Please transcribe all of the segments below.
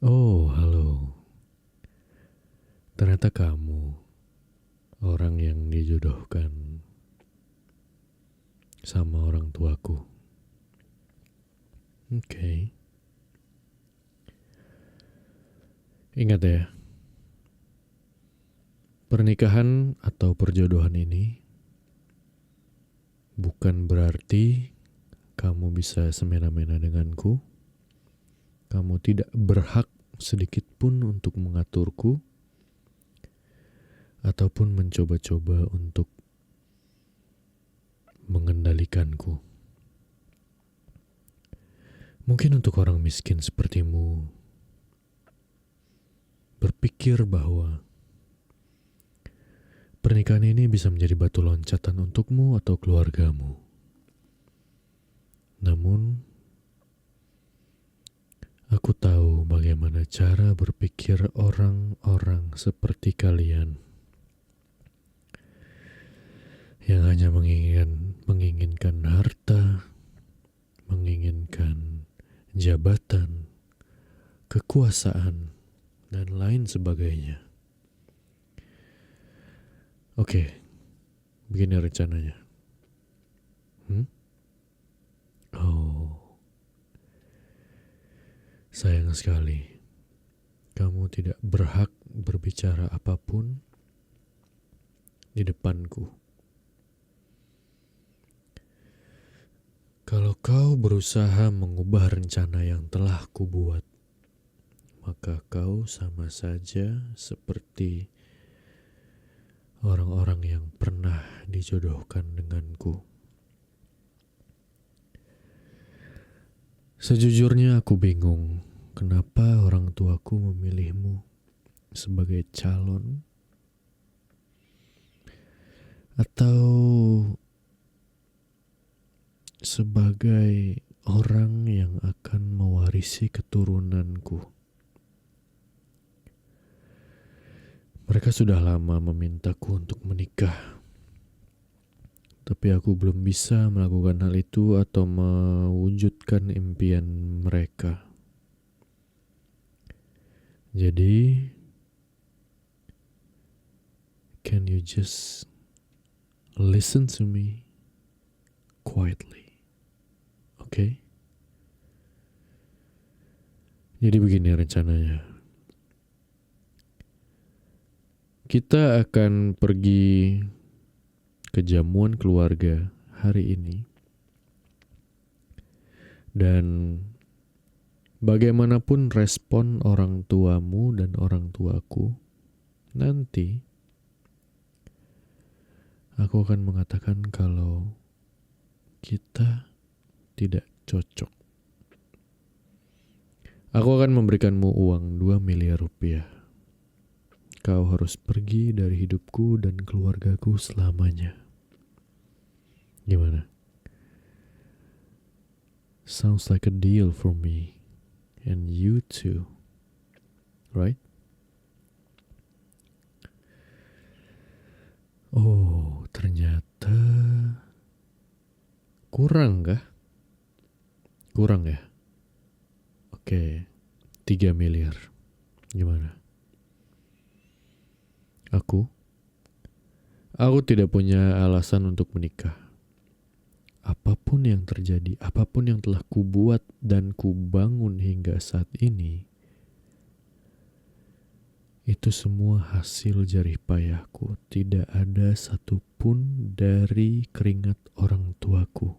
Oh, halo. Ternyata kamu orang yang dijodohkan sama orang tuaku. Oke. Ingat ya, pernikahan atau perjodohan ini bukan berarti kamu bisa semena-mena denganku. Kamu tidak berhak sedikit pun untuk mengaturku ataupun mencoba-coba untuk mengendalikanku. Mungkin untuk orang miskin sepertimu berpikir bahwa pernikahan ini bisa menjadi batu loncatan untukmu atau keluargamu. Namun, aku tahu bagaimana cara berpikir orang-orang seperti kalian yang hanya menginginkan harta, menginginkan jabatan, kekuasaan, dan lain sebagainya. Oke, begini rencananya. Oh, sayang sekali. Kamu tidak berhak berbicara apapun di depanku. Kalau kau berusaha mengubah rencana yang telah kubuat, maka kau sama saja seperti orang-orang yang pernah dijodohkan denganku. Sejujurnya aku bingung kenapa orang tuaku memilihmu sebagai calon atau sebagai orang yang akan mewarisi keturunanku. Mereka sudah lama memintaku untuk menikah, tapi aku belum bisa melakukan hal itu atau mewujudkan impian mereka. Jadi, can you just listen to me quietly? Okay? Jadi begini rencananya. Kita akan pergi ke jamuan keluarga hari ini. Dan bagaimanapun respon orang tuamu dan orang tuaku, nanti aku akan mengatakan kalau kita tidak cocok. Aku akan memberikanmu uang 2 miliar rupiah. Kau harus pergi dari hidupku dan keluargaku selamanya. Gimana? Sounds like a deal for me. And you too. Right? Oh, ternyata kurang kah? Kurang ya? Oke, 3 miliar. Gimana? Aku tidak punya alasan untuk menikah. Apapun yang terjadi, apapun yang telah kubuat dan kubangun hingga saat ini, itu semua hasil jerih payahku. Tidak ada satupun dari keringat orang tuaku.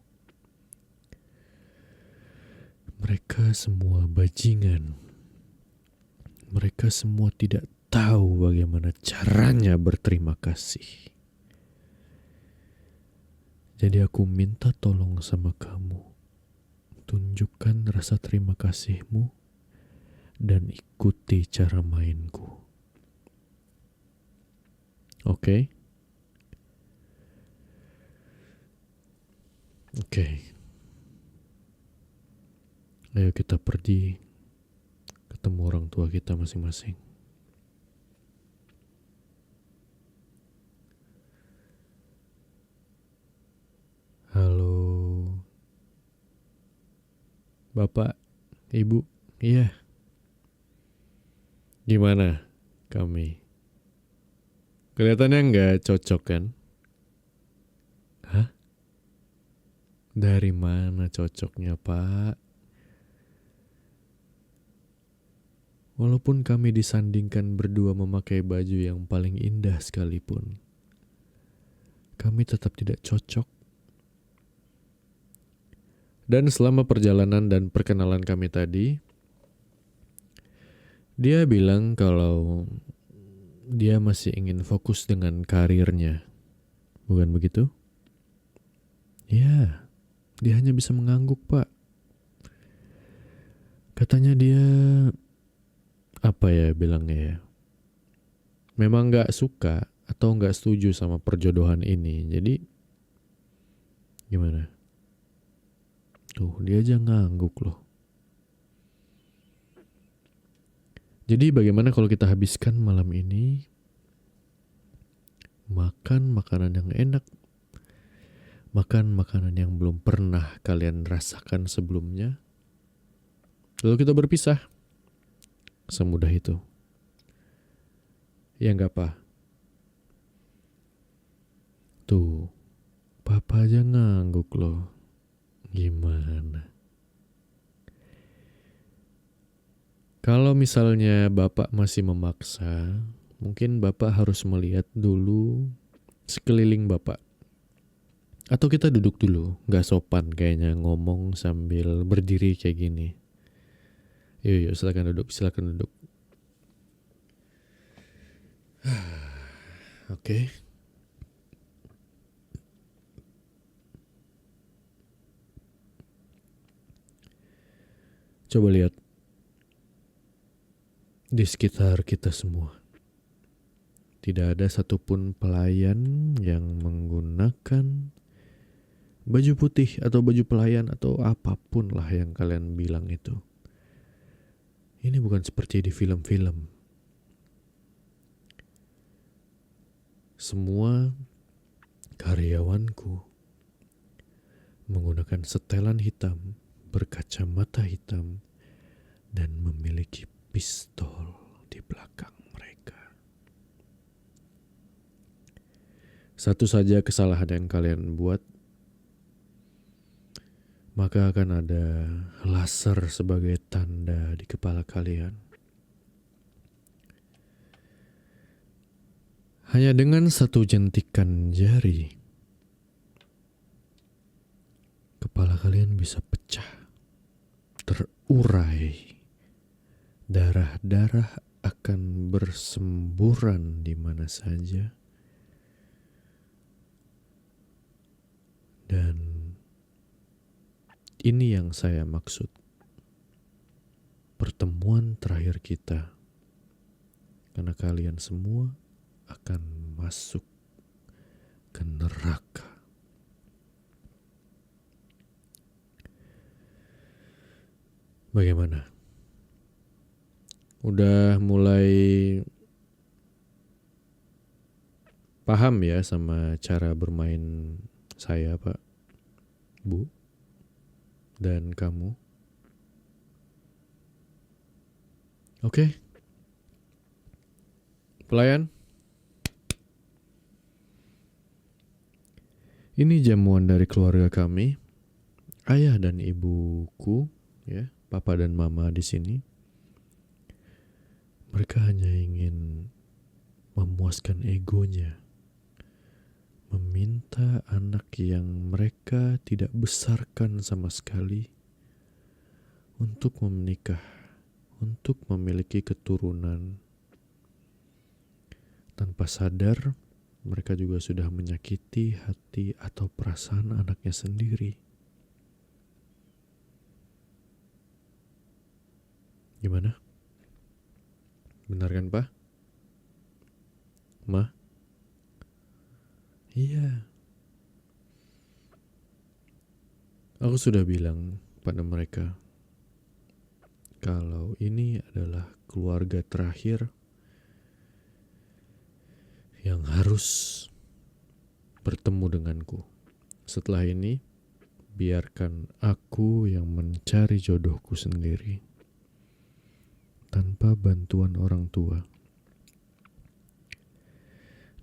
Mereka semua bajingan. Mereka semua tidak tahu bagaimana caranya berterima kasih. Jadi aku minta tolong sama kamu. Tunjukkan rasa terima kasihmu dan ikuti cara mainku. Oke? Oke. Ayo kita pergi ketemu orang tua kita masing-masing. Halo, Bapak, Ibu, iya. Gimana kami? Kelihatannya nggak cocok kan? Hah? Dari mana cocoknya, Pak? Walaupun kami disandingkan berdua memakai baju yang paling indah sekalipun, kami tetap tidak cocok. Dan selama perjalanan dan perkenalan kami tadi, dia bilang kalau dia masih ingin fokus dengan karirnya. Bukan begitu? Ya, dia hanya bisa mengangguk, Pak. Katanya dia, apa ya bilangnya ya, memang gak suka atau gak setuju sama perjodohan ini. Jadi, gimana? Tuh, dia aja ngangguk loh. Jadi bagaimana kalau kita habiskan malam ini makan makanan yang enak, makan makanan yang belum pernah kalian rasakan sebelumnya, lalu kita berpisah. Semudah itu. Ya enggak, Pak? Tuh, Papa aja ngangguk loh. Gimana? Kalau misalnya Bapak masih memaksa, mungkin Bapak harus melihat dulu sekeliling Bapak. Atau kita duduk dulu, gak sopan kayaknya ngomong sambil berdiri kayak gini. Yuk, silakan duduk, silakan duduk. Oke. Coba lihat di sekitar kita semua. Tidak ada satupun pelayan yang menggunakan baju putih atau baju pelayan atau apapun lah yang kalian bilang itu. Ini bukan seperti di film-film. Semua karyawanku menggunakan setelan hitam, berkacamata hitam, dan memiliki pistol di belakang mereka. Satu saja kesalahan yang kalian buat, maka akan ada laser sebagai tanda di kepala kalian. Hanya dengan satu jentikan jari, kepala kalian bisa pecah, terurai. Darah-darah akan bersemburan di mana saja. Dan ini yang saya maksud. Pertemuan terakhir kita. Karena kalian semua akan masuk ke neraka. Bagaimana? Udah mulai paham ya sama cara bermain saya, Pak, Bu, dan kamu? Oke. Pelayan. Ini jamuan dari keluarga kami. Ayah dan ibuku, ya, papa dan mama di sini. Mereka hanya ingin memuaskan egonya, meminta anak yang mereka tidak besarkan sama sekali untuk menikah, untuk memiliki keturunan. Tanpa sadar, mereka juga sudah menyakiti hati atau perasaan anaknya sendiri. Gimana? Benar kan, Pak? Ma? Iya. Aku sudah bilang pada mereka kalau ini adalah keluarga terakhir yang harus bertemu denganku. Setelah ini, biarkan aku yang mencari jodohku sendiri. tanpa bantuan orang tua.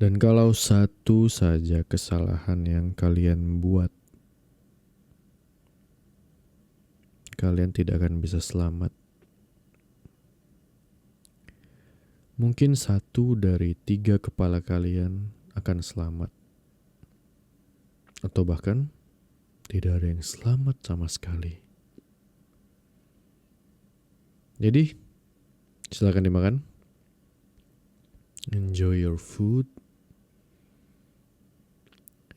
Dan kalau satu saja kesalahan yang kalian buat, kalian tidak akan bisa selamat. Mungkin 1 dari 3 kepala kalian akan selamat. Atau bahkan tidak ada yang selamat sama sekali. Jadi, silakan dimakan. Enjoy your food.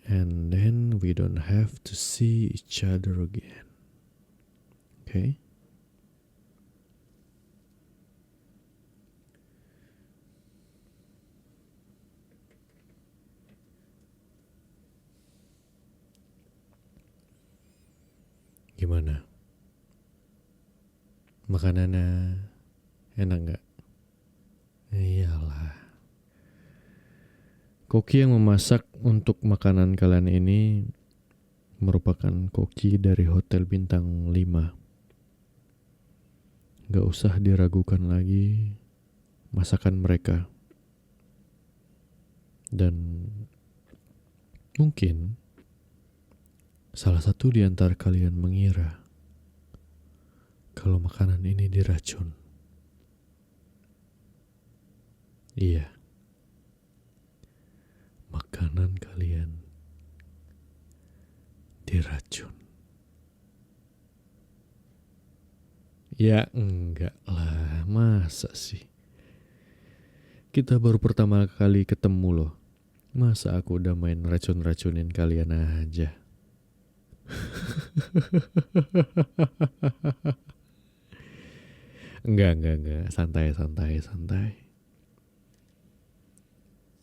And then we don't have to see each other again. Okay? Gimana? Makanannya enak gak? Iyalah. Koki yang memasak untuk makanan kalian ini merupakan koki dari Hotel Bintang 5. Gak usah diragukan lagi masakan mereka. Dan mungkin salah satu di antara kalian mengira kalau makanan ini diracun. Iya. Makanan kalian diracun. Ya enggak lah, masa sih? Kita baru pertama kali ketemu loh. Masa aku udah main racun-racunin kalian aja? Enggak. Santai.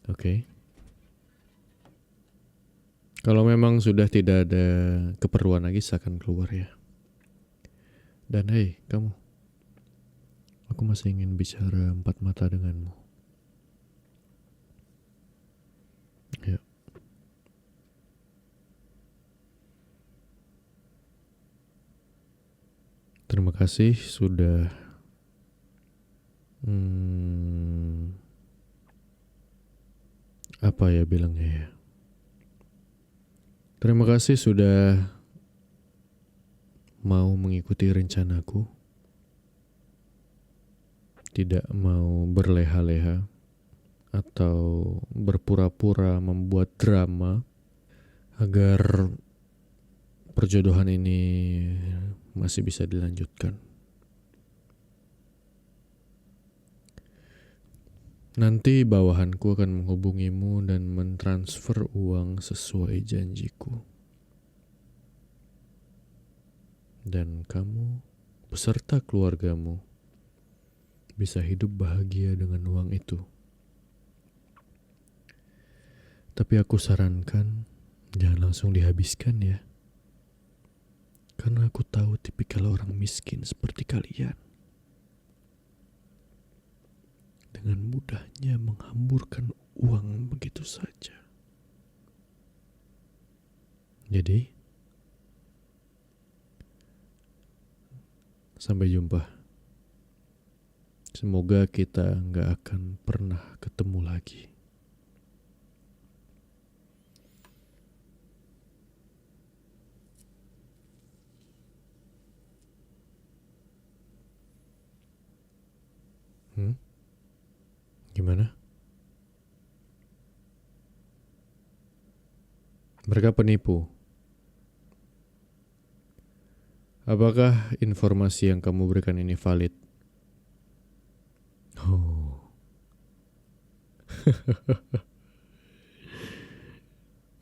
Oke. Kalau memang sudah tidak ada keperluan lagi, silakan keluar ya. Dan hei, kamu. Aku masih ingin bicara 4 mata denganmu. Ya. Terima kasih sudah apa ya bilangnya ya. Terima kasih sudah mau mengikuti rencanaku. Tidak mau berleha-leha atau berpura-pura membuat drama agar perjodohan ini masih bisa dilanjutkan. Nanti bawahanku akan menghubungimu dan mentransfer uang sesuai janjiku. Dan kamu beserta keluargamu bisa hidup bahagia dengan uang itu. Tapi aku sarankan jangan langsung dihabiskan ya. Karena aku tahu tipikal orang miskin seperti kalian. Dengan mudahnya menghamburkan uang begitu saja. Jadi, sampai jumpa. Semoga kita nggak akan pernah ketemu lagi. Gimana? Mereka penipu. Apakah informasi yang kamu berikan ini valid? Oh.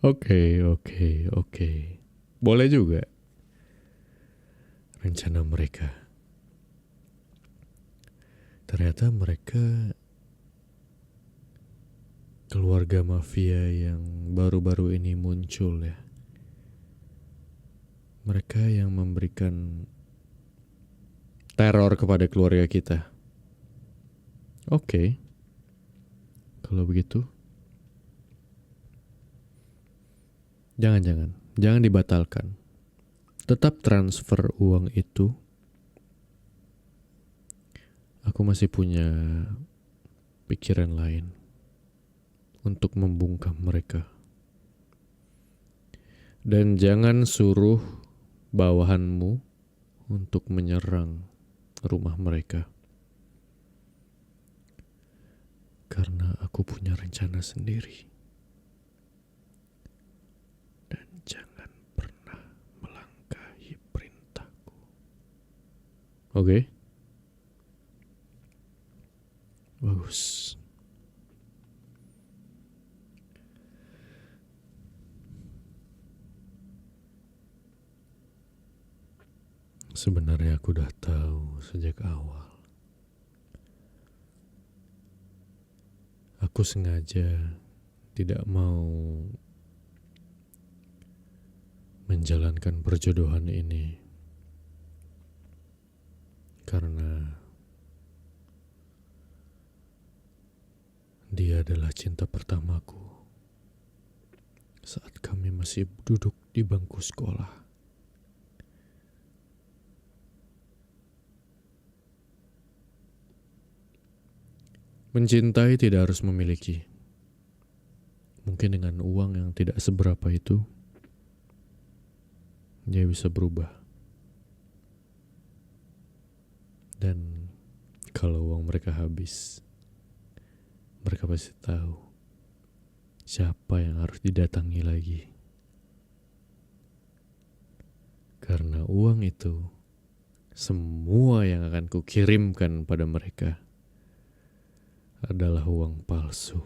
Oke. Boleh juga. Rencana mereka. Ternyata mereka keluarga mafia yang baru-baru ini muncul ya. Mereka yang memberikan teror kepada keluarga kita. Oke. Kalau begitu, jangan dibatalkan. Tetap transfer uang itu aku masih punya pikiran lain untuk membungkam mereka. Dan jangan suruh bawahanmu untuk menyerang rumah mereka. Karena aku punya rencana sendiri. Dan jangan pernah melangkahi perintahku. Oke? Bagus. Sebenarnya aku udah tahu sejak awal. Aku sengaja tidak mau menjalankan perjodohan ini karena dia adalah cinta pertamaku saat kami masih duduk di bangku sekolah. Mencintai tidak harus memiliki. Mungkin dengan uang yang tidak seberapa itu, dia bisa berubah. Dan kalau uang mereka habis, mereka pasti tahu siapa yang harus didatangi lagi. Karena uang itu, semua yang akan kukirimkan pada mereka adalah uang palsu.